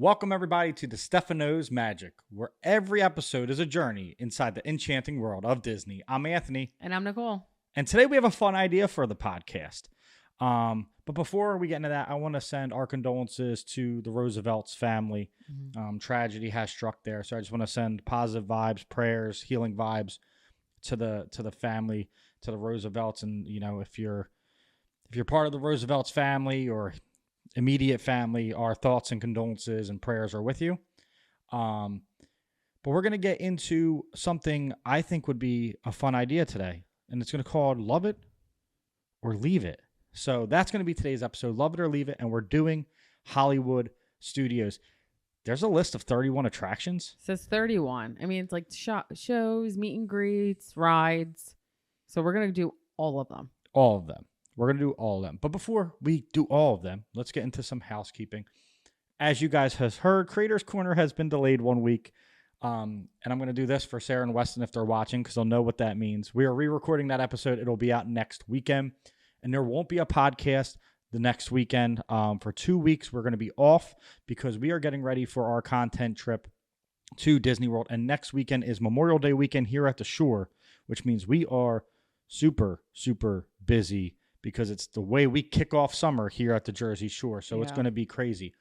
Welcome, everybody, to the Stefano's Magic, where every episode is a journey inside the enchanting world of Disney. I'm Anthony. And I'm Nicole. And today we have a fun idea for the podcast. But before we get into that, I want to send our condolences to the Roosevelt's family. Tragedy has struck there. So I just want to send positive vibes, prayers, healing vibes to the family, to the Roosevelts. And, you know, if you're part of the Roosevelt's family or immediate family, our thoughts and condolences and prayers are with you. But we're going to get into something I think would be a fun idea today, and it's going to be called Love It or Leave It. So that's going to be today's episode, Love It or Leave It, and we're doing Hollywood Studios. There's a list of 31 attractions. It says 31. I mean, it's like shows, meet and greets, rides. So we're going to do all of them. All of them. We're going to do all of them. But before we do all of them, let's get into some housekeeping. As you guys have heard, Creators Corner has been delayed 1 week. And I'm going to do this for Sarah and Weston if they're watching, because they'll know what that means. We are re-recording that episode. It'll be out next weekend. And there won't be a podcast the next weekend. For 2 weeks, we're going to be off because we are getting ready for our content trip to Disney World. And next weekend is Memorial Day weekend here at the shore, which means we are super, super busy, because it's the way we kick off summer here at the Jersey Shore. So It's going to be crazy.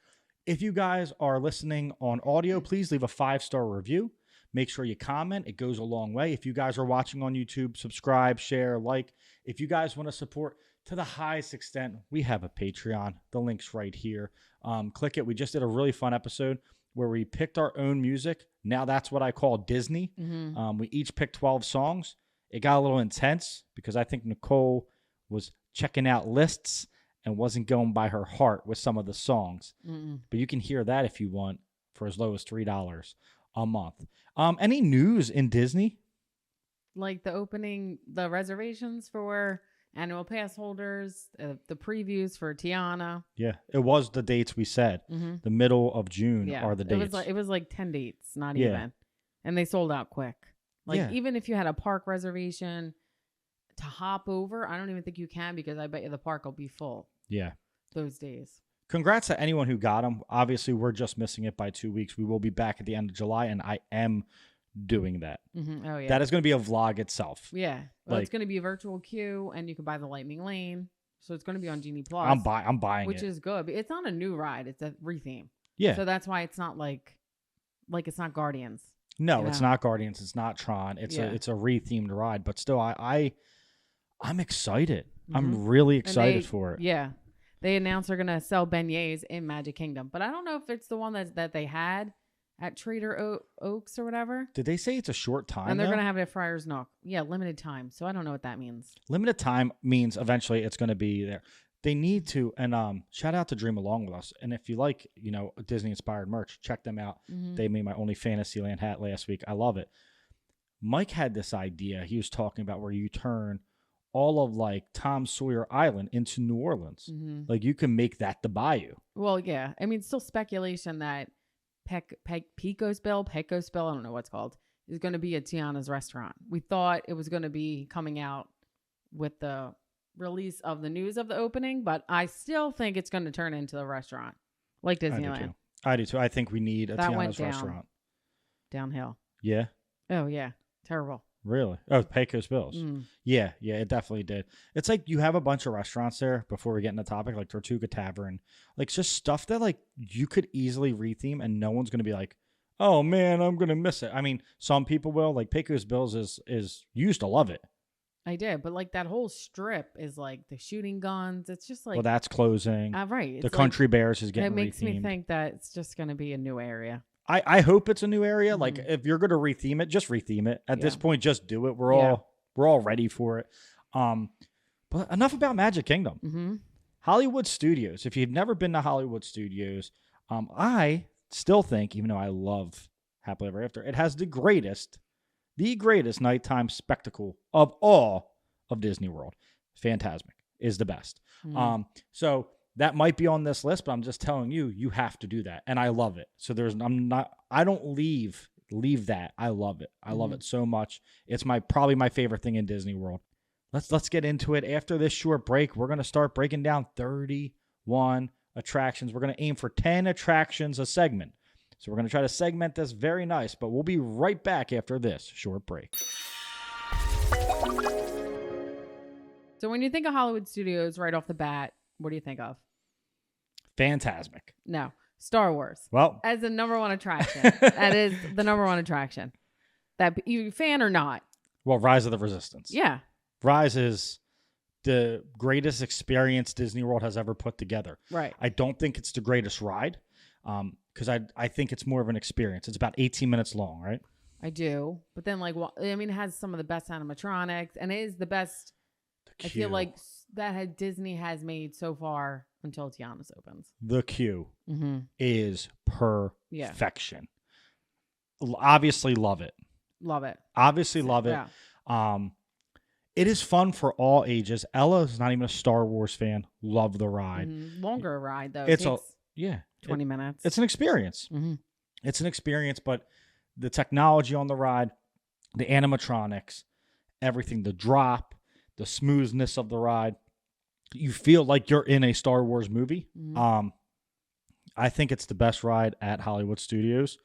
If you guys are listening on audio, please leave a 5-star review. Make sure you comment. It goes a long way. If you guys are watching on YouTube, subscribe, share, like. If you guys want to support to the highest extent, we have a Patreon. The link's right here. Click it. We just did a really fun episode where we picked our own music. Now that's what I call Disney. We each picked 12 songs. It got a little intense because I think Nicole was checking out lists and wasn't going by her heart with some of the songs. But you can hear that if you want for as low as $3 a month. Any news in Disney? Like the opening, the reservations for annual pass holders, the previews for Tiana. Yeah, it was the dates we said. The middle of June are the dates. It was like 10 dates, not even. And they sold out quick. Even if you had a park reservation to hop over, I don't even think you can, because I bet you the park will be full. Yeah. Those days. Congrats to anyone who got them. Obviously, we're just missing it by 2 weeks. We will be back at the end of July, and I am doing that. Oh, yeah. That is going to be a vlog itself. Yeah. Well, it's going to be a virtual queue, and you can buy the Lightning Lane. So it's going to be on Genie Plus. I'm buying which it. Is good. It's not a new ride. It's a retheme. Yeah. So that's why it's not like it's not Guardians. No, it's not Guardians. It's not Tron. It's a rethemed ride. But still, I'm excited. I'm really excited for it. Yeah. They announced they're going to sell beignets in Magic Kingdom. But I don't know if it's the one that they had at Trader Oaks or whatever. Did they say it's a short time? And they're going to have it at Friar's Nook. Yeah, limited time. So I don't know what that means. Limited time means eventually it's going to be there. They need to, and shout out to Dream Along With Us. And if you like, Disney-inspired merch, check them out. They made my only Fantasyland hat last week. I love it. Mike had this idea. He was talking about where you turn all of like Tom Sawyer Island into New Orleans. Like you can make that the bayou. Well, yeah. I mean, it's still speculation that Pecos Bill, I don't know what's called, is going to be at Tiana's restaurant. We thought it was going to be coming out with the release of the news of the opening, but I still think it's going to turn into a restaurant like Disneyland. I do too. I think we need a Tiana's restaurant. Downhill. Yeah. Oh yeah. Terrible. Really? Oh, Pecos Bills. Yeah, it definitely did. It's like you have a bunch of restaurants there before we get into the topic, like Tortuga Tavern. Like just stuff that like you could easily retheme and no one's going to be like, oh man, I'm going to miss it. I mean, some people will. Like Pecos Bills is you used to love it. I did, but like that whole strip is like the shooting guns. It's just like, well, that's closing. Right. The Country Bears is getting rethemed. It makes me think that it's just going to be a new area. I hope it's a new area. Like if you're going to retheme it, just retheme it. At this point, just do it. We're all ready for it. But enough about Magic Kingdom. Hollywood Studios. If you've never been to Hollywood Studios, I still think, even though I love Happily Ever After, it has the greatest nighttime spectacle of all of Disney World. Fantasmic is the best. So that might be on this list, but I'm just telling you, you have to do that. And I love it. So I don't leave that. I love it. I love it so much. It's probably my favorite thing in Disney World. Let's get into it. After this short break, we're going to start breaking down 31 attractions. We're going to aim for 10 attractions a segment. So we're going to try to segment this very nice, but we'll be right back after this short break. So when you think of Hollywood Studios right off the bat, what do you think of? Fantasmic. No, Star Wars. Well, as the number one attraction. That is the number one attraction. That you fan or not. Well, Rise of the Resistance. Yeah. Rise is the greatest experience Disney World has ever put together. Right. I don't think it's the greatest ride because I think it's more of an experience. It's about 18 minutes long, right? I do. But then, like, I mean, it has some of the best animatronics, and it is the best. I feel like that Disney has made so far until Tiana's opens. The queue is perfection. Yeah. Obviously, love it. Love it. Obviously, love it. Yeah. It is fun for all ages. Ella is not even a Star Wars fan. Love the ride. Longer ride though. It's 20 minutes. It's an experience. It's an experience, but the technology on the ride, the animatronics, everything, the drop, the smoothness of the ride, you feel like you're in a Star Wars movie. I think it's the best ride at Hollywood Studios.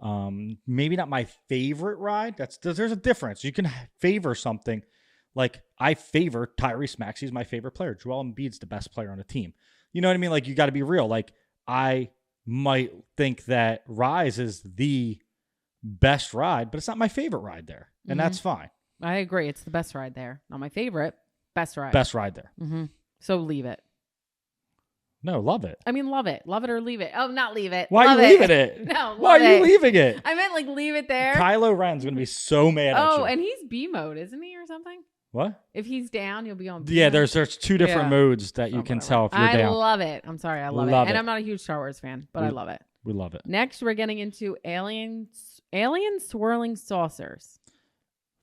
Maybe not my favorite ride. There's a difference. You can favor something. Like, I favor Tyrese Maxey's my favorite player. Joel Embiid's the best player on the team. You know what I mean? Like, you got to be real. Like, I might think that Rise is the best ride, but it's not my favorite ride there. And that's fine. I agree. It's the best ride there. Not my favorite. Best ride. Best ride there. So leave it. No, love it. I mean, love it. Love it or leave it. Oh, not leave it. Why love are you leaving it? No, why are you leaving it? I meant like leave it there. Kylo Ren's going to be so mad at you. Oh, and he's B mode, isn't he, or something? What? If he's down, you'll be on B Yeah, mode. there's two different modes that you can tell if you're I down. love it. I'm sorry. I love it. And I'm not a huge Star Wars fan, but I love it. We love it. Next, we're getting into alien swirling saucers.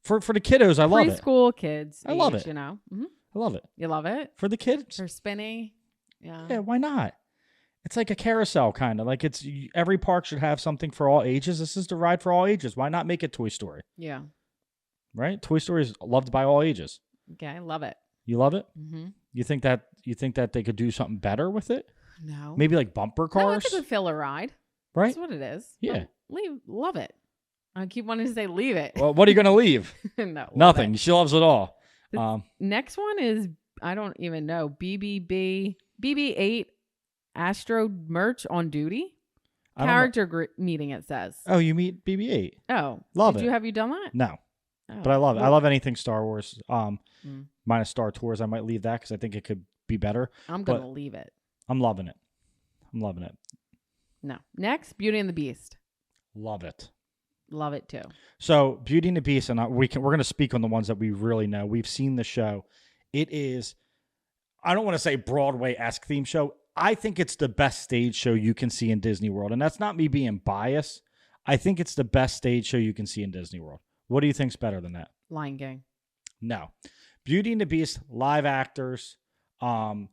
For the kiddos, I love it. Preschool kids. I love it. You know? I love it. You love it? For the kids? They're spinny. Yeah. Yeah, why not? It's like a carousel, kind of. Like, every park should have something for all ages. This is the ride for all ages. Why not make it Toy Story? Yeah. Right? Toy Story is loved by all ages. Okay, I love it. You love it? Mm-hmm. You think that they could do something better with it? No. Maybe like bumper cars? No, it's a good filler ride. Right? That's what it is. Yeah. Love it. I keep wanting to say leave it. Well, what are you going to leave? No. Nothing. She loves it all. Next one is, I don't even know, BB-8 Astro merch on duty. Character meeting, it says. Oh, you meet BB-8. Oh. Love it. Have you done that? No. Oh. But I love it. I love anything Star Wars. Minus Star Tours. I might leave that because I think it could be better. I'm going to leave it. I'm loving it. No. Next, Beauty and the Beast. Love it. Love it too. So Beauty and the Beast, and we're going to speak on the ones that we really know. We've seen the show. It is, I don't want to say Broadway-esque theme show. I think it's the best stage show you can see in Disney World. And that's not me being biased. I think it's the best stage show you can see in Disney World. What do you think's better than that? Lion King. No. Beauty and the Beast, live actors. The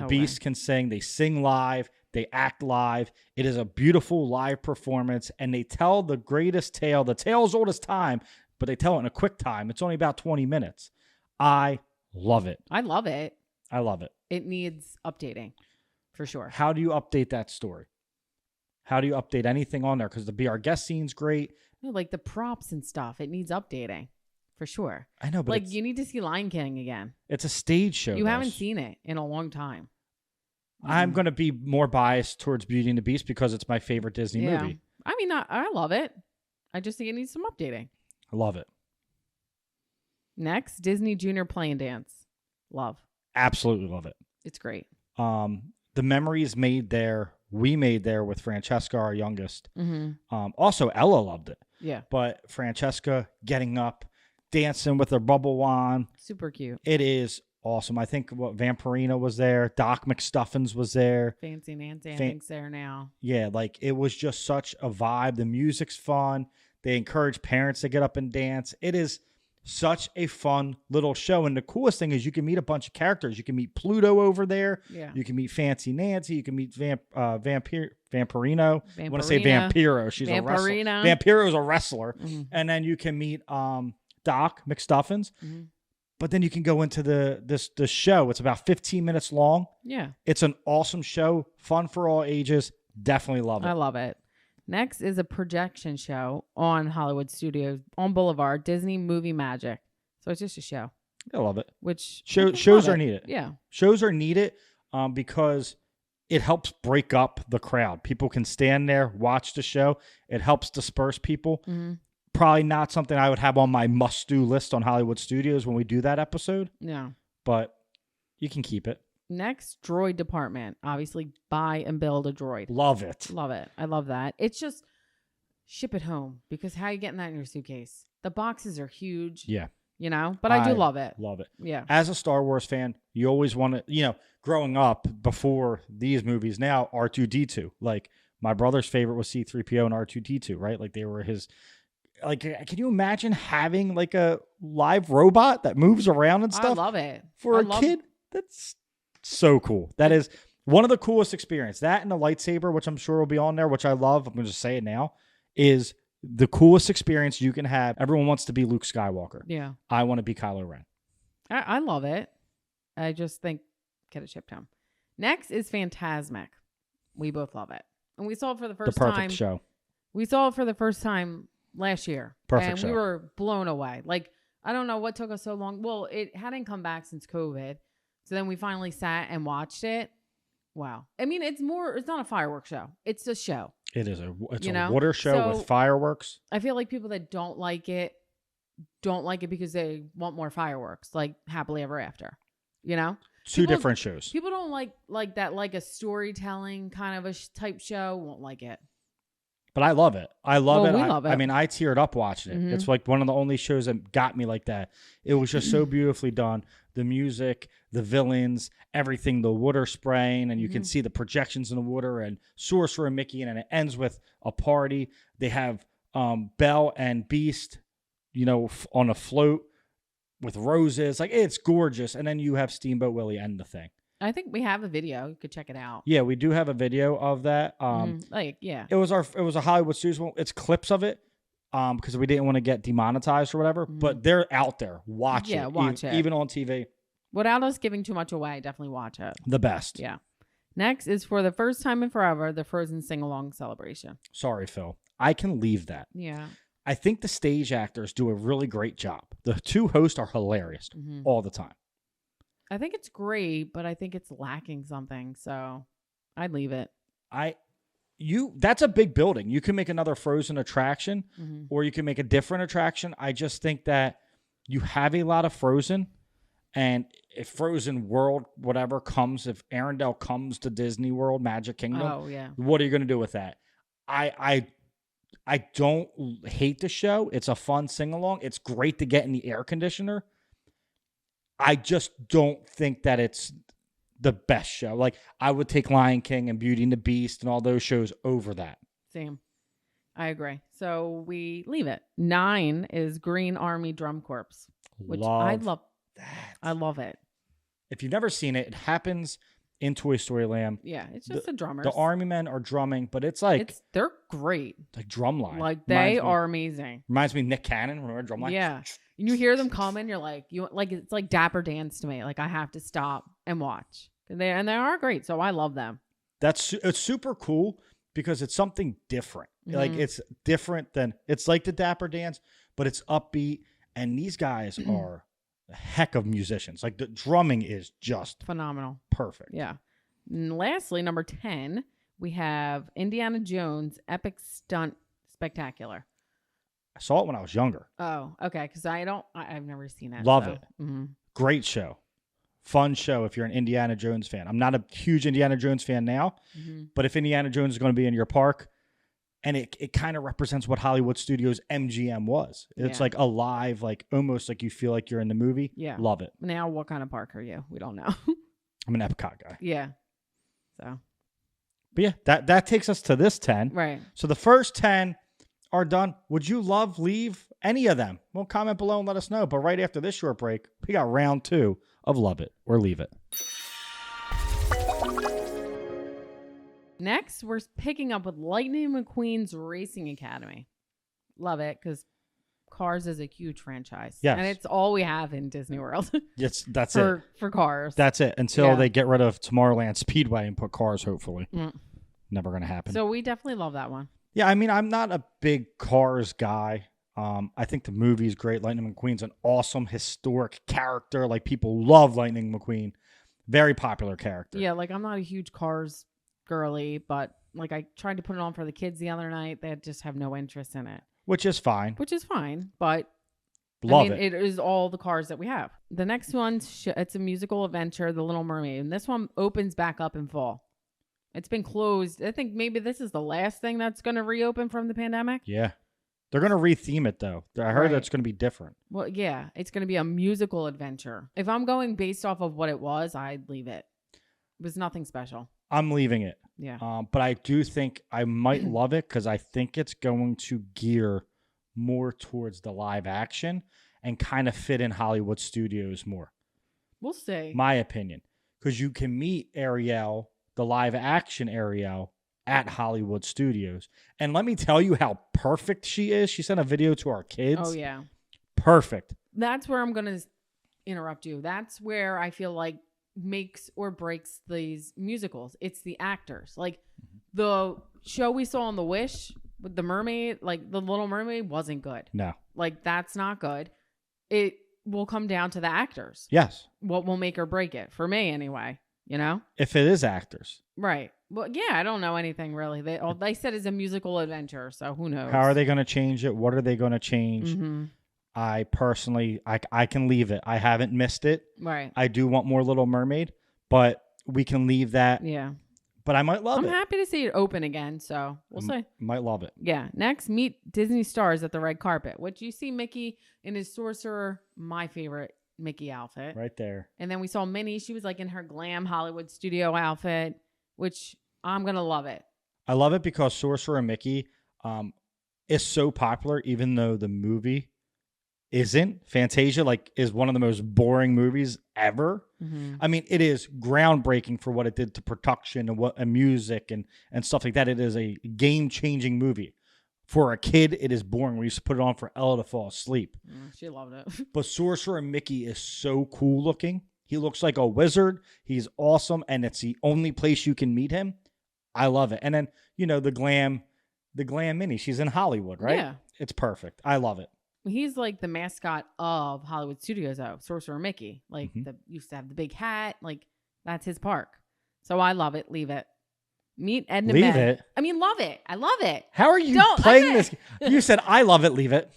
Beast can sing. They sing live. They act live. It is a beautiful live performance. And they tell the greatest tale. The tale is old as time, but they tell it in a quick time. It's only about 20 minutes. I love it. I love it. I love it. It needs updating. For sure. How do you update that story? How do you update anything on there? Because the Be Our Guest scene's great. No, like the props and stuff. It needs updating. For sure. I know, but like you need to see Lion King again. It's a stage show. You haven't seen it in a long time. I'm going to be more biased towards Beauty and the Beast because it's my favorite Disney movie. I mean, I love it. I just think it needs some updating. I love it. Next, Disney Junior Play and Dance. Love. Absolutely love it. It's great. The memories we made there with Francesca, our youngest. Also, Ella loved it. Yeah. But Francesca getting up, dancing with her bubble wand. Super cute. It is awesome. I think Vampirina was there. Doc McStuffins was there. Fancy Nancy, I think's there now. Yeah, like it was just such a vibe. The music's fun. They encourage parents to get up and dance. It is such a fun little show. And the coolest thing is you can meet a bunch of characters. You can meet Pluto over there. Yeah. You can meet Fancy Nancy. You can meet Vampirino. I want to say Vampiro. She's a wrestler. Vampiro's a wrestler. And then you can meet Doc McStuffins. But then you can go into the show. It's about 15 minutes long. Yeah. It's an awesome show, fun for all ages. Definitely love it. I love it. Next is a projection show on Hollywood Studios on Boulevard, Disney Movie Magic. So it's just a show. I love it. Which shows are needed. Yeah. Shows are needed because it helps break up the crowd. People can stand there, watch the show. It helps disperse people. Mm-hmm. Probably not something I would have on my must-do list on Hollywood Studios when we do that episode. Yeah. But you can keep it. Next, droid department. Obviously, buy and build a droid. Love it. Love it. I love that. It's just ship it home because how are you getting that in your suitcase? The boxes are huge. Yeah. You know, but I do love it. Love it. Yeah. As a Star Wars fan, you always want to, growing up before these movies now, R2-D2. Like, my brother's favorite was C-3PO and R2-D2, right? Like, they were his... Like, can you imagine having, like, a live robot that moves around and stuff? I love it. For a kid? That's so cool. That is one of the coolest experiences. That and the lightsaber, which I'm sure will be on there, which I love. I'm going to just say it now, is the coolest experience you can have. Everyone wants to be Luke Skywalker. Yeah. I want to be Kylo Ren. I love it. I just think get it shipped home. Next is Phantasmic. We both love it. And we saw it for the first time. The perfect show. We saw it for the first time last year. Perfect show. And we were blown away. Like, I don't know what took us so long. Well, it hadn't come back since COVID. So then we finally sat and watched it. Wow. I mean, it's not a fireworks show. It's a show. It is. It's a know? water show with fireworks. I feel like people that don't like it because they want more fireworks, like Happily Ever After. You know? Two different shows. People don't like that, like a storytelling kind of a type show, won't like it. But I love it. I love it. We love it. I mean, I teared up watching it. Mm-hmm. It's like one of the only shows that got me like that. It was just so beautifully done. The music, the villains, everything, the water spraying, and you can see the projections in the water and Sorcerer and Mickey, and it ends with a party. They have Belle and Beast, on a float with roses. Like, it's gorgeous. And then you have Steamboat Willie end the thing. I think we have a video. You could check it out. Yeah, we do have a video of that. Yeah. It was a Hollywood Studios one. It's clips of it because we didn't want to get demonetized or whatever. But they're out there. Watch it. Yeah, watch it. Even on TV. Without us giving too much away, definitely watch it. The best. Yeah. Next is for the first time in forever, the Frozen sing-along celebration. Sorry, Phil. I can leave that. Yeah. I think the stage actors do a really great job. The two hosts are hilarious all the time. I think it's great, but I think it's lacking something. So I'd leave it. That's a big building. You can make another Frozen attraction or you can make a different attraction. I just think that you have a lot of Frozen, and if Frozen World, whatever comes, if Arendelle comes to Disney World, Magic Kingdom, what are you going to do with that? I don't hate the show. It's a fun sing-along. It's great to get in the air conditioner. I just don't think that it's the best show. Like, I would take Lion King and Beauty and the Beast and all those shows over that. Same. I agree. So we leave it. 9 is Green Army Drum Corps, which I love. I love it. If you've never seen it, it happens in Toy Story Land. Yeah, it's just the drummers. The army men are drumming, but it's like... they're great. Like drumline. Like, they are amazing. Reminds me of Nick Cannon. Remember drumline? Yeah. And you hear them coming, you're like, it's like Dapper Dance to me. Like, I have to stop and watch. And they are great, so I love them. It's super cool because it's something different. Like, it's different than... It's like the Dapper Dance, but it's upbeat. And these guys are a heck of musicians. Like, the drumming is just... phenomenal. Perfect. Yeah. And lastly, number 10, we have Indiana Jones Epic Stunt Spectacular. I saw it when I was younger. Oh, okay. Because I've never seen that. Love it. Great show. Fun show if you're an Indiana Jones fan. I'm not a huge Indiana Jones fan now, but if Indiana Jones is going to be in your park, and it kind of represents what Hollywood Studios MGM was. It's like alive, like almost like you feel like you're in the movie. Yeah. Love it. Now, what kind of park are you? We don't know. I'm an Epcot guy. Yeah. So. But yeah, that takes us to this 10. Right. So the first 10 are done. Would you leave any of them? Well, comment below and let us know. But right after this short break, we got round 2 of Love It or Leave It. Next, we're picking up with Lightning McQueen's Racing Academy. Love it because Cars is a huge franchise. Yes. And it's all we have in Disney World Yes, that's it. for cars. That's it. Until Yeah. they get rid of Tomorrowland Speedway and put Cars, hopefully. Mm. Never going to happen. So we definitely love that one. Yeah, I mean, I'm not a big Cars guy. I think the movie's great. Lightning McQueen's an awesome historic character. Like, people love Lightning McQueen. Very popular character. Yeah, like I'm not a huge Cars girly, but like I tried to put it on for the kids the other night. They just have no interest in it. Which is fine. Which is fine, but Love it is all the Cars that we have. The next one, it's a musical adventure, The Little Mermaid. And this one opens back up in fall. It's been closed. I think maybe this is the last thing that's going to reopen from the pandemic. Yeah. They're going to retheme it, though. I heard Right. that's going to be different. Well, yeah, it's going to be a musical adventure. If I'm going based off of what it was, I'd leave it. It was nothing special. I'm leaving it. Yeah. But I do think I might love it because I think it's going to gear more towards the live action and kind of fit in Hollywood studios more. We'll see. My opinion. Because you can meet Ariel, the live action Ariel, at Hollywood studios. And let me tell you how perfect she is. She sent a video to our kids. Oh, yeah. Perfect. That's where I'm going to interrupt you. That's where I feel like makes or breaks these musicals. It's the actors. Like the show we saw on The Wish with the mermaid, like the Little Mermaid wasn't good. No. Like that's not good. It will come down to the actors. Yes. What will make or break it for me anyway, you know? If it is actors. Right. Well, yeah, I don't know anything really. All they said is a musical adventure, so who knows? How are they going to change it? What are they going to change? Mm-hmm. I personally, I can leave it. I haven't missed it. Right. I do want more Little Mermaid, but we can leave that. Yeah. But I might love I'm it. happy to see it open again, so we'll see. Might love it. Yeah. Next, meet Disney stars at the red carpet, which you see Mickey in his sorcerer, my favorite Mickey outfit. Right there. And then we saw Minnie. She was like in her glam Hollywood studio outfit, which I'm going to love it. I love it because Sorcerer Mickey is so popular, even though the movie isn't. Fantasia is one of the most boring movies ever. Mm-hmm. I mean, it is groundbreaking for what it did to production and music and stuff like that. It is a game-changing movie. For a kid, it is boring. We used to put it on for Ella to fall asleep. She loved it. But Sorcerer Mickey is so cool looking. He looks like a wizard. He's awesome, and it's the only place you can meet him. I love it. And then, the glam Minnie. She's in Hollywood, right? Yeah. It's perfect. I love it. He's like the mascot of Hollywood Studios, though. Sorcerer Mickey. Like, used to have the big hat. Like, that's his park. So I love it. Leave it. Meet Edna Leave Mae. it? I mean, love it. I love it. How are you playing this? You said, I love it. Leave it.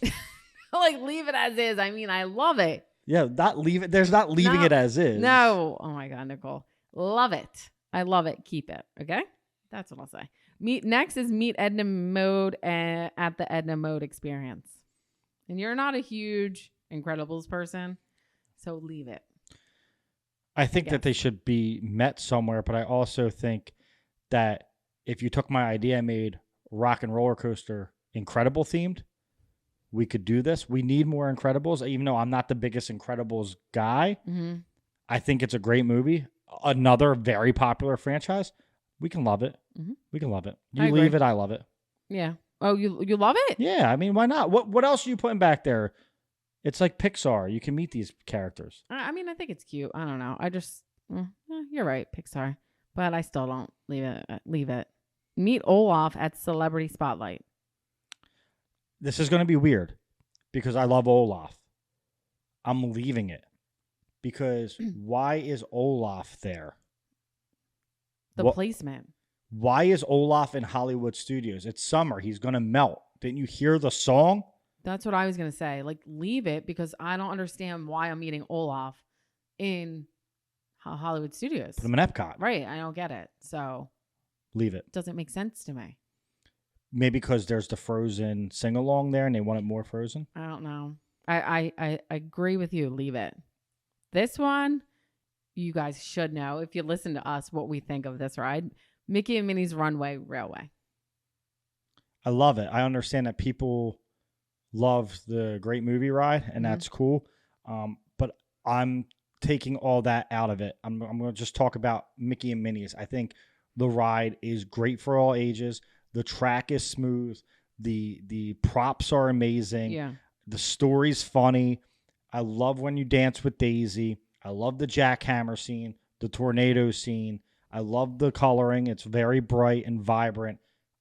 Like, leave it as is. I mean, I love it. Yeah, not leave it. There's not leaving it as is. No. Oh, my God, Nicole. Love it. I love it. Keep it. Okay? That's what I'll say. Next is meet Edna Mode at the Edna Mode Experience. And you're not a huge Incredibles person, so leave it. I think that they should be met somewhere, but I also think that if you took my idea and made Rock and Roller Coaster Incredible themed, we could do this. We need more Incredibles, even though I'm not the biggest Incredibles guy. Mm-hmm. I think it's a great movie. Another very popular franchise. We can love it. Mm-hmm. We can love it. You leave it, I love it. Yeah. Oh, you love it? Yeah, I mean, why not? What else are you putting back there? It's like Pixar. You can meet these characters. I mean, I think it's cute. I don't know. I just, you're right, Pixar. But I still don't leave it. Meet Olaf at Celebrity Spotlight. This is going to be weird because I love Olaf. I'm leaving it because why is Olaf there? The placement. Why is Olaf in Hollywood Studios? It's summer. He's going to melt. Didn't you hear the song? That's what I was going to say. Like, leave it because I don't understand why I'm meeting Olaf in Hollywood Studios. Put him in Epcot. Right. I don't get it. So leave it. Doesn't make sense to me. Maybe because there's the Frozen sing-along there and they want it more Frozen? I don't know. I agree with you. Leave it. This one, you guys should know, if you listen to us, what we think of this ride. Mickey and Minnie's Runway Railway. I love it. I understand that people love the Great Movie Ride, and that's cool. But I'm taking all that out of it. I'm going to just talk about Mickey and Minnie's. I think the ride is great for all ages. The track is smooth. The props are amazing. Yeah. The story's funny. I love when you dance with Daisy. I love the jackhammer scene, the tornado scene. I love the coloring. It's very bright and vibrant.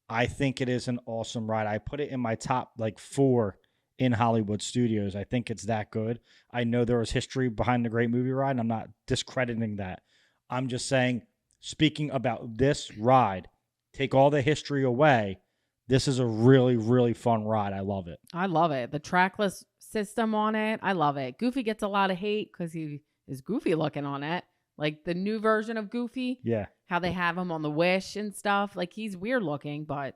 I think it is an awesome ride. I put it in my top like 4 in Hollywood Studios. I think it's that good. I know there was history behind the Great Movie Ride, and I'm not discrediting that. I'm just saying, speaking about this ride, take all the history away. This is a really, really fun ride. I love it. I love it. The trackless system on it, I love it. Goofy gets a lot of hate because he is goofy looking on it. Like the new version of Goofy. Yeah. How they have him on the Wish and stuff. Like he's weird looking, but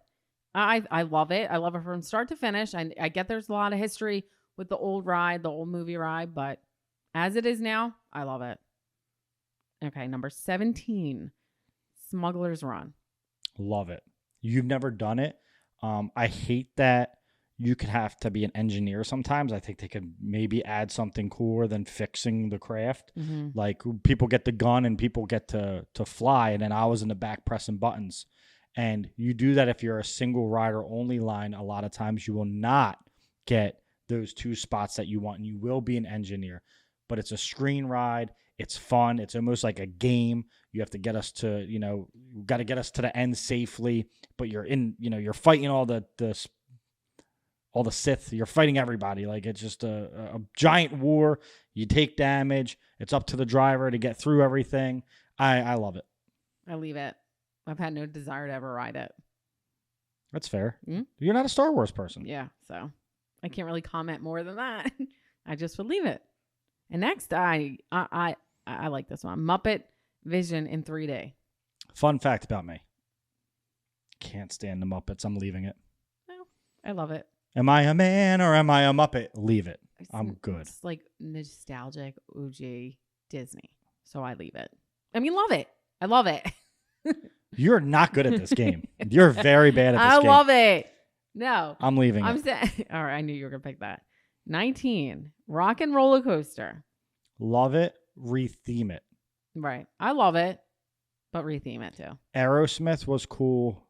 I love it. I love it from start to finish. I get there's a lot of history with the old ride, the old movie ride, but as it is now, I love it. Okay, number 17, Smuggler's Run. Love it. You've never done it. I hate that you could have to be an engineer sometimes. I think they could maybe add something cooler than fixing the craft. Mm-hmm. Like people get the gun and people get to fly, and then I was in the back pressing buttons. And you do that if you're a single rider only line. A lot of times you will not get those 2 spots that you want, and you will be an engineer. But it's a screen ride. It's fun. It's almost like a game. You have to get us to, you got to get us to the end safely. But you're in, you're fighting all the Sith. You're fighting everybody. Like it's just a giant war. You take damage. It's up to the driver to get through everything. I love it. I leave it. I've had no desire to ever ride it. That's fair. Mm-hmm. You're not a Star Wars person. Yeah, so I can't really comment more than that. I just would leave it. And next, I like this one. Muppet Vision in 3D. Fun fact about me. Can't stand the Muppets. I'm leaving it. No, I love it. Am I a man or am I a Muppet? Leave it. I'm good. It's like nostalgic OG Disney. So I leave it. I mean, love it. I love it. You're not good at this game. You're very bad at this game. I love it. No. I'm leaving I'm it. saying, all right, I knew you were going to pick that. 19, Rock and Roller Coaster. Love it. Retheme it. Right. I love it, but retheme it too. Aerosmith was cool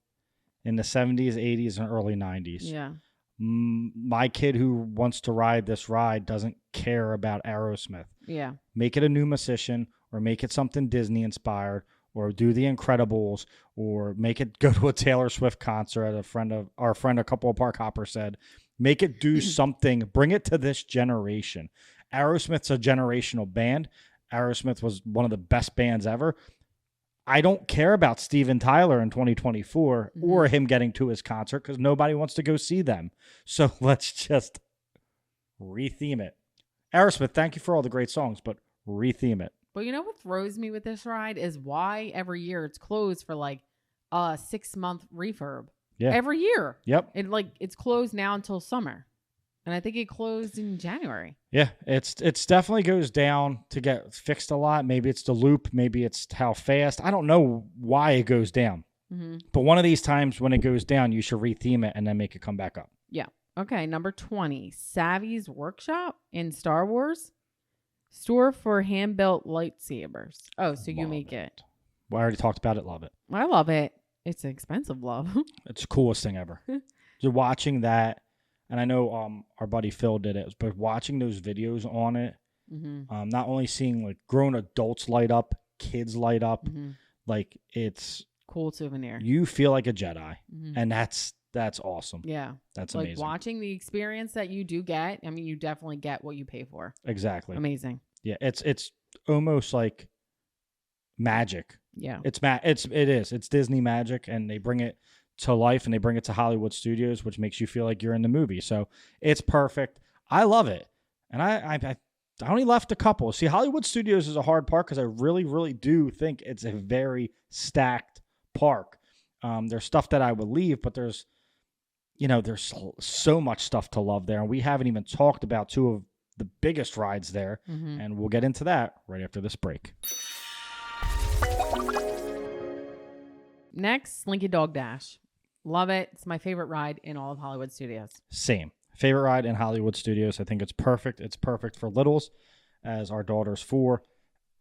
in the 70s, 80s, and early 90s. Yeah. My kid who wants to ride this ride doesn't care about Aerosmith. Yeah. Make it a new musician, or make it something Disney inspired, or do the Incredibles, or make it go to a Taylor Swift concert. Our friend, a couple of park hoppers said, make it do something, bring it to this generation. Aerosmith's a generational band. Aerosmith was one of the best bands ever. I don't care about Steven Tyler in 2024 or him getting to his concert because nobody wants to go see them. So let's just retheme it. Aerosmith, thank you for all the great songs, but retheme it. But you know what throws me with this ride is why every year it's closed for like a 6-month refurb. Yeah. Every year. Yep. It's closed now until summer. And I think it closed in January. Yeah, it's definitely goes down to get fixed a lot. Maybe it's the loop. Maybe it's how fast. I don't know why it goes down. Mm-hmm. But one of these times when it goes down, you should retheme it and then make it come back up. Yeah. Okay, number 20, Savvy's Workshop in Star Wars. Store for hand-built lightsabers. Oh, so you make it. Well, I already talked about it. Love it. I love it. It's an expensive love. It's the coolest thing ever. So watching that, and I know our buddy Phil did it, but watching those videos on it, not only seeing like grown adults light up, kids light up, like it's cool souvenir. You feel like a Jedi, and that's awesome. Yeah, that's like amazing. Watching the experience that you do get. I mean, you definitely get what you pay for. Exactly. Amazing. Yeah, it's almost like magic. Yeah, it is. It's Disney magic, and they bring it to life, and they bring it to Hollywood Studios, which makes you feel like you're in the movie. So it's perfect. I love it, and I only left a couple. See, Hollywood Studios is a hard park because I really, really do think it's a very stacked park. There's stuff that I would leave, but there's so much stuff to love there, and we haven't even talked about 2 of the biggest rides there, and we'll get into that right after this break. Next, Slinky Dog Dash. Love it. It's my favorite ride in all of Hollywood Studios. Same. Favorite ride in Hollywood Studios. I think it's perfect. It's perfect for littles, as our daughter's 4.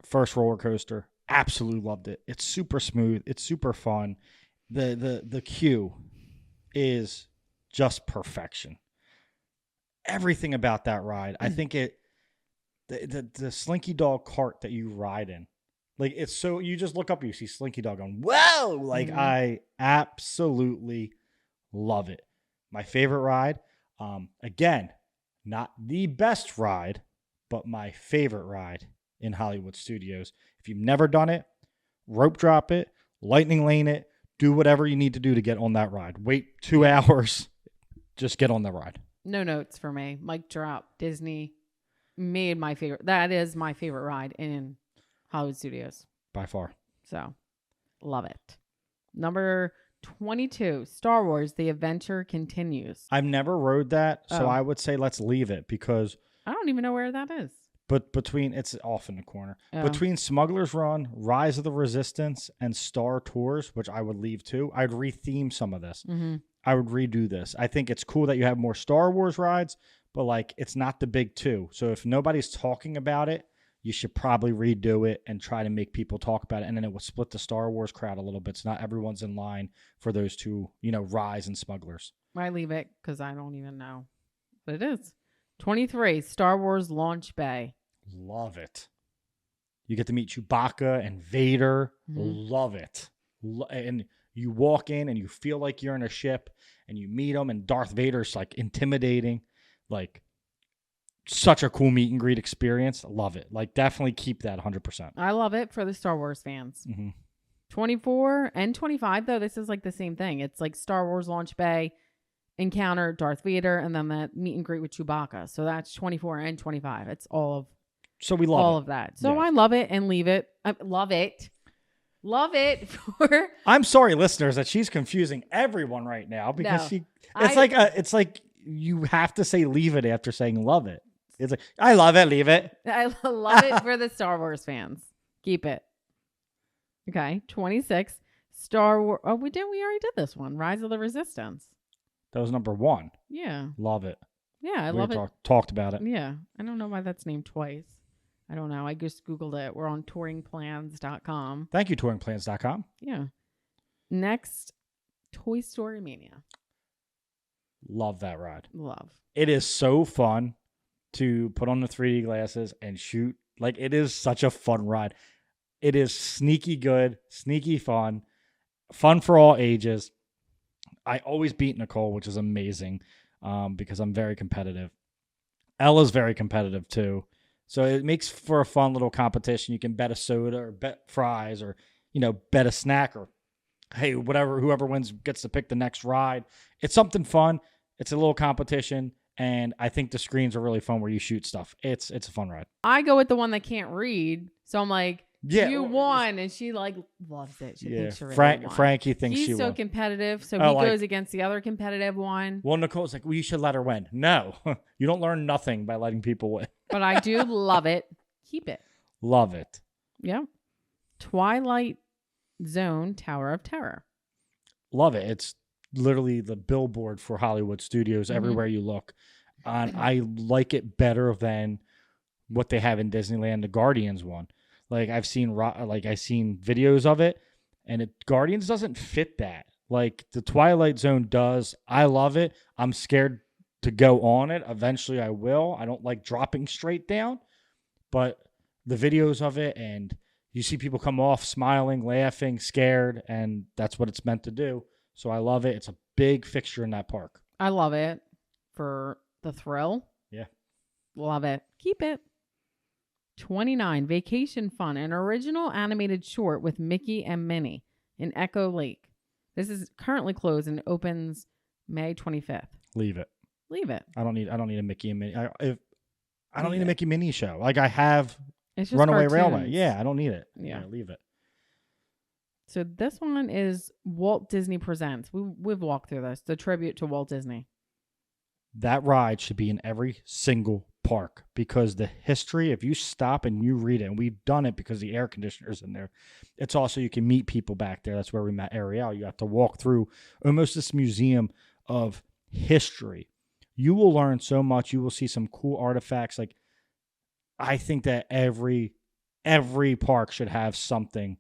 First roller coaster. Absolutely loved it. It's super smooth. It's super fun. The queue is just perfection. everything about that ride. I think the Slinky Dog cart that you ride in, like it's so, you just look up, you see Slinky Dog going, whoa! Like I absolutely love it. My favorite ride, again, not the best ride, but my favorite ride in Hollywood Studios. If you've never done it, rope drop it, lightning lane it, do whatever you need to do to get on that ride. Wait 2 hours, just get on the ride. No notes for me. Mic drop. Disney made my favorite. That is my favorite ride in Hollywood Studios. By far. So, love it. Number 22, Star Wars, The Adventure Continues. I've never rode that, so I would say let's leave it because... I don't even know where that is. But it's off in the corner. Between Smuggler's Run, Rise of the Resistance, and Star Tours, which I would leave too, I'd retheme some of this. I would redo this. I think it's cool that you have more Star Wars rides, but like it's not the big two. So if nobody's talking about it, you should probably redo it and try to make people talk about it. And then it will split the Star Wars crowd a little bit. So not everyone's in line for those two, Rise and Smugglers. I leave it because I don't even know. But it is. 23, Star Wars Launch Bay. Love it. You get to meet Chewbacca and Vader. Love it. And you walk in and you feel like you're in a ship and you meet them and Darth Vader's like intimidating. Like such a cool meet and greet experience. Love it. Like definitely keep that 100%. I love it for the Star Wars fans. 24 and 25 though, this is like the same thing. It's like Star Wars Launch Bay, encounter Darth Vader, and then that meet and greet with Chewbacca. So that's 24 and 25. It's all of we love all of that. So I love it and leave it. I love it. Love it for. I'm sorry, listeners, that she's confusing everyone right now because it's like you have to say leave it after saying love it. It's like I love it, leave it. I love it for the Star Wars fans. Keep it. Okay, 26. Star Wars. Oh, we already did this one. Rise of the Resistance. That was number 1. Yeah. Love it. Yeah, I love it. Talked about it. Yeah. I don't know why that's named twice. I don't know. I just Googled it. We're on touringplans.com. Thank you, touringplans.com. Yeah. Next, Toy Story Mania. Love that ride. Love. It is so fun to put on the 3D glasses and shoot. Like, it is such a fun ride. It is sneaky good, sneaky fun, fun for all ages. I always beat Nicole, which is amazing because I'm very competitive. Ella's very competitive too. So it makes for a fun little competition. You can bet a soda or bet fries or, bet a snack or, hey, whoever wins gets to pick the next ride. It's something fun. It's a little competition. And I think the screens are really fun where you shoot stuff. It's a fun ride. I go with the one that can't read. So I'm like, yeah, you won. And she like loves it. She thinks she really won. Frankie thinks He's she so won. competitive. So he goes against the other competitive one. Well, Nicole's like, well, you should let her win. No, you don't learn nothing by letting people win. But I do love it. Keep it. Love it. Yep. Twilight Zone Tower of Terror. Love it. It's literally the billboard for Hollywood Studios everywhere you look. I like it better than what they have in Disneyland, the Guardians one. Like I've seen videos of it, and Guardians doesn't fit that. Like the Twilight Zone does. I love it. I'm scared to go on it. Eventually I will. I don't like dropping straight down, but the videos of it, and you see people come off smiling, laughing, scared, and that's what it's meant to do. So I love it. It's a big fixture in that park. I love it for the thrill. Yeah. Love it. Keep it. 29, Vacation Fun, an original animated short with Mickey and Minnie in Echo Lake. This is currently closed and opens May 25th. Leave it. Leave it. I don't need a Mickey and Minnie. I don't need a Mickey Minnie show. Like I have it's just Runaway cartoons. Railway. Yeah, I don't need it. Yeah, leave it. So this one is Walt Disney Presents. We've walked through this. The tribute to Walt Disney. That ride should be in every single park because the history, if you stop and you read it, and we've done it because the air conditioner's in there, it's also you can meet people back there. That's where we met Ariel. You have to walk through almost this museum of history. You will learn so much. You will see some cool artifacts. Like I think that every park should have something,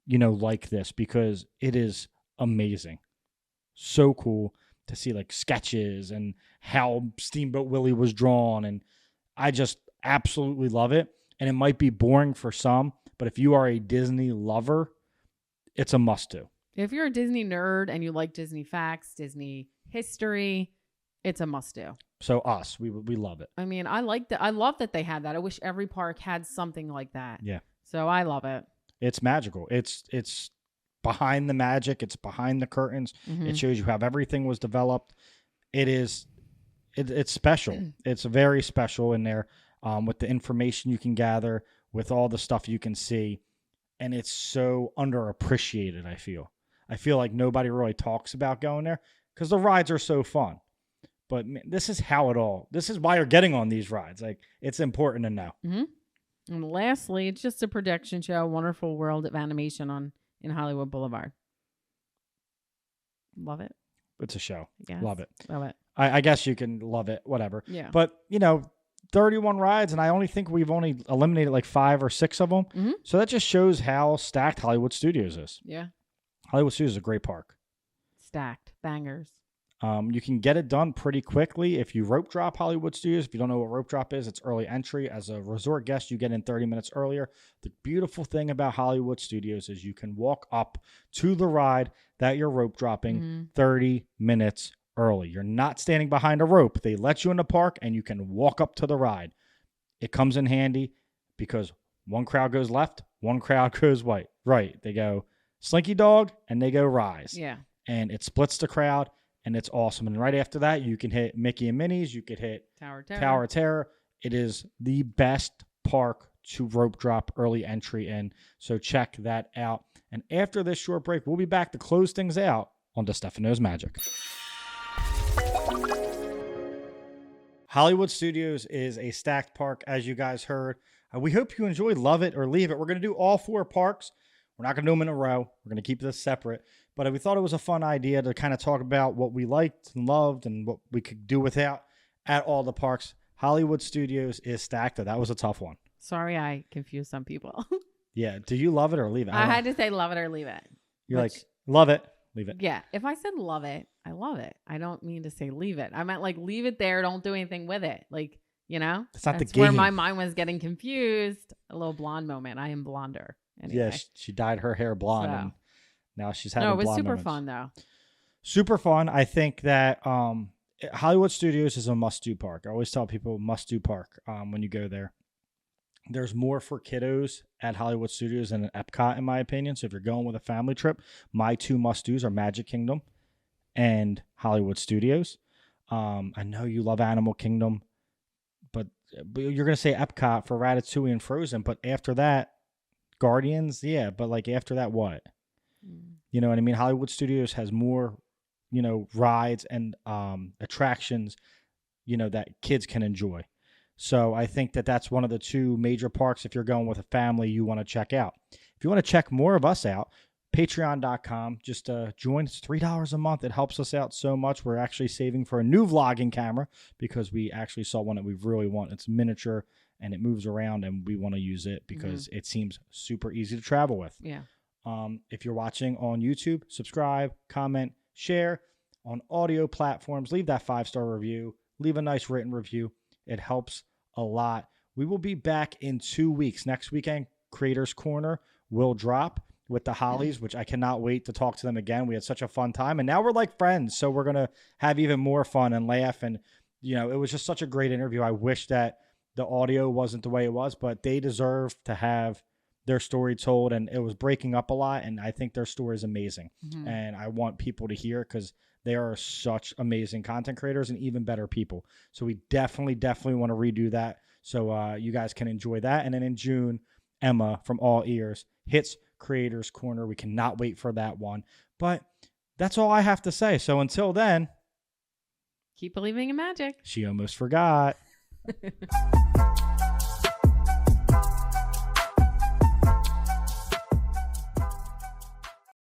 like this because it is amazing. So cool. to see like sketches and how Steamboat Willie was drawn. And I just absolutely love it. And it might be boring for some, but if you are a Disney lover, it's a must do. If you're a Disney nerd and you like Disney facts, Disney history, it's a must do. So we love it. I mean, I love that they had that. I wish every park had something like that. Yeah. So I love it. It's magical. It's behind the magic. It's behind the curtains. Mhm. It shows you how everything was developed. It's special. It's very special in there, with the information you can gather, with all the stuff you can see. And it's so underappreciated, I feel like nobody really talks about going there because the rides are so fun. But man, this is why you're getting on these rides. Like, it's important to know. Mm-hmm. And lastly, it's just a production show, Wonderful World of Animation in Hollywood Boulevard. Love it. It's a show. Yes. Love it. Love it. I guess you can love it, whatever. Yeah. But, 31 rides, and I only think we've only eliminated like 5 or 6 of them. Mm-hmm. So that just shows how stacked Hollywood Studios is. Yeah. Hollywood Studios is a great park. Stacked. Bangers. You can get it done pretty quickly if you rope drop Hollywood Studios. If you don't know what rope drop is, it's early entry. As a resort guest, you get in 30 minutes earlier. The beautiful thing about Hollywood Studios is you can walk up to the ride that you're rope dropping 30 minutes early. You're not standing behind a rope. They let you in the park and you can walk up to the ride. It comes in handy because one crowd goes left, one crowd goes right. They go Slinky Dog and they go Rise. Yeah. And it splits the crowd. And it's awesome. And right after that, you can hit Mickey and Minnie's. You could hit Tower of Terror. It is the best park to rope drop early entry in. So check that out. And after this short break, we'll be back to close things out on DeStefano's Magic. Hollywood Studios is a stacked park, as you guys heard. We hope you enjoy Love It or Leave It. We're going to do all 4 parks. We're not going to do them in a row. We're going to keep this separate. But we thought it was a fun idea to kind of talk about what we liked and loved and what we could do without at all the parks. Hollywood Studios is stacked. That was a tough one. Sorry, I confused some people. Yeah. Do you love it or leave it? I had to say love it or leave it. You're like, love it, leave it. Yeah. If I said love it, I love it. I don't mean to say leave it. I meant like leave it there. Don't do anything with it. Like, That's not that's the where game. my mind was getting confused. A little blonde moment. I am blonder. Anyway. Yeah, she dyed her hair blonde. So. And now she's having No, it was blonde super moments. fun though. Super fun. I think that Hollywood Studios is a must-do park. I always tell people must-do park when you go there. There's more for kiddos at Hollywood Studios than at Epcot, in my opinion. So if you're going with a family trip, my 2 must-dos are Magic Kingdom and Hollywood Studios. I know you love Animal Kingdom, but you're going to say Epcot for Ratatouille and Frozen. But after that, Guardians, yeah. But like after that, what? You know what I mean? Hollywood Studios has more, rides and attractions, that kids can enjoy. So I think that that's one of the 2 major parks if you're going with a family you want to check out. If you want to check more of us out, patreon.com. Just join. It's $3 a month. It helps us out so much. We're actually saving for a new vlogging camera because we actually saw one that we really want. It's miniature and it moves around and we want to use it because it seems super easy to travel with. Yeah. If you're watching on YouTube, subscribe, comment, share. On audio platforms, leave that 5-star review. Leave a nice written review. It helps a lot. We will be back in 2 weeks. Next weekend, Creators Corner will drop with the Hollies, which I cannot wait to talk to them again. We had such a fun time, and now we're like friends, so we're going to have even more fun and laugh. And, it was just such a great interview. I wish that the audio wasn't the way it was, but they deserve to have their story told, and it was breaking up a lot, and I think their story is amazing. And I want people to hear it because they are such amazing content creators and even better people. So we definitely want to redo that so you guys can enjoy that. And then in June, Emma from All Ears hits Creators Corner. We cannot wait for that one. But that's all I have to say. So until then, keep believing in magic. She almost forgot.